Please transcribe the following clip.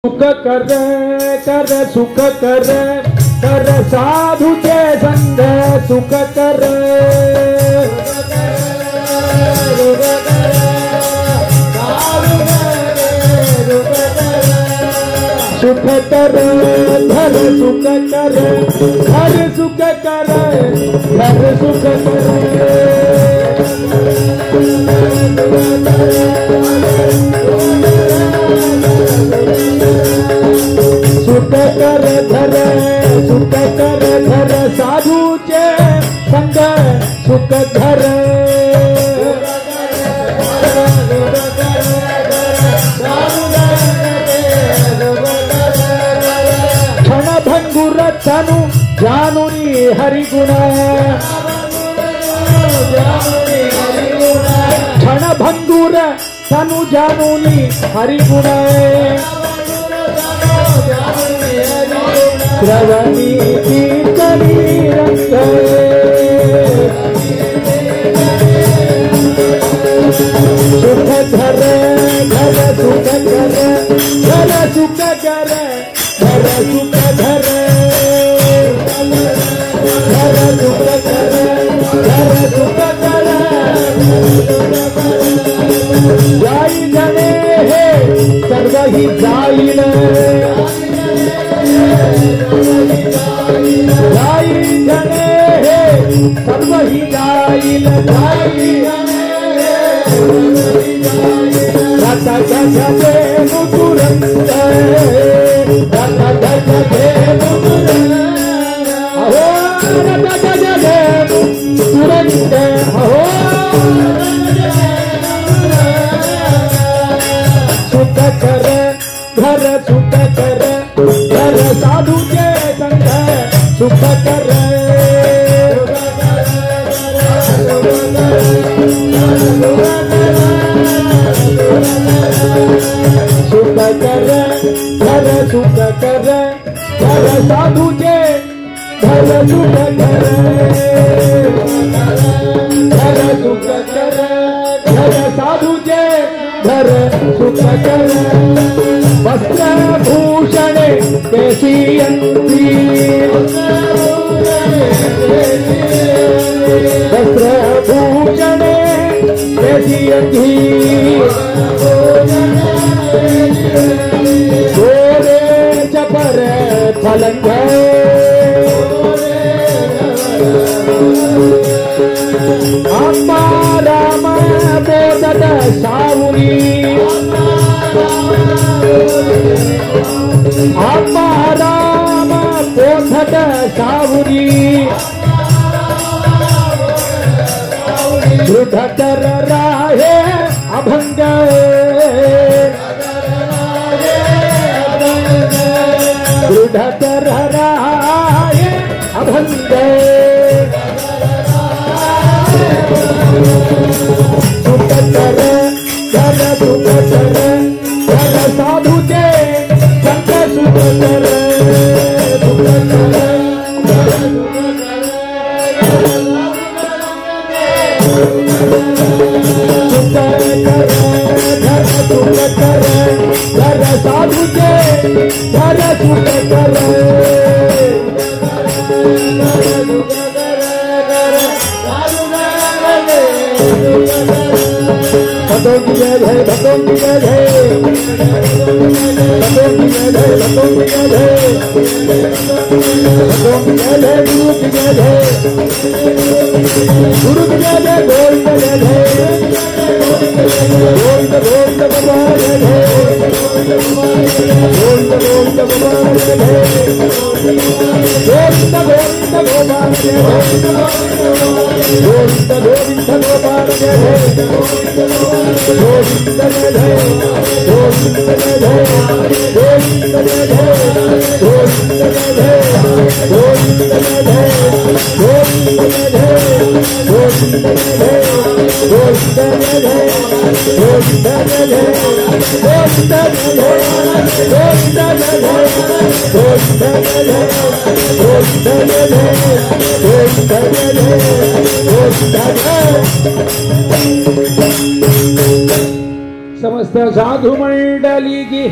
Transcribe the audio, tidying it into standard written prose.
सुख कर सुख कर साधु के संग सुख कर सुख कर धर सुख कर घर सुख कर घर सुख सुख कर धर सुख कर धर साधू चे संग सुख धर क्षण भंगुर तनु जानुनी हरिगुण क्षण भंगुर तनु जानुनी हरिगुण श्रवणी कीर्तनी रंग सुख धर घर सुख कर घर सुख कर घर सुख धर घर सुख कर घर सुख कर जाई जने हे सर्व ही जाईल जाई जने हे सर्व ही जाईल रता गजे तुरंत रता गजे तुरंत अहो रता गजे तुरंत अहो सुख कर घर सुख कर घर साधु के संग सुख कर सुख कर घर सुख कर घर साधु के घर सुख कर घर सुख कर घर साधु के घर सुख कर वस्त्र भूषण केशियंती वस्त्र भूषण केशियंती गोरे चपर फलंग अम्मा राम बोधत सावुरी अम्मा राम बोधत सावुरी दृढ़तर राहे अभंग दृढ़तर राहे अभंग सुख कर घर सुख कर घर साधु के संग सुख कर सुख कर घर सुख कर घर साधु के घर सुख कर भक्तों की जय जय भक्तों की जय जय भक्तों की जय जय भक्तों की जय जय भक्तों की जय जय गुरु की जय जय गुरु की जय जय गोविंद जय जय गोविंद गोविंद भगवान जय जय गोविंद गोविंद भगवान जय जय गोविंद गोविंद भगवान जय जय गोविंद गोविंद भगवान जय जय गोविंद जय जय गोविंद जय जय गोविंद जय जय गोविंद जय जय गोविंद जय जय गोविंद जय जय गोविंद जय जय गोविंद जय जय गोविंद जय जय गोविंद जय जय गोविंद जय जय गोविंद जय जय गोविंद जय जय गोविंद जय जय गोविंद जय समस्त साधु मंडली की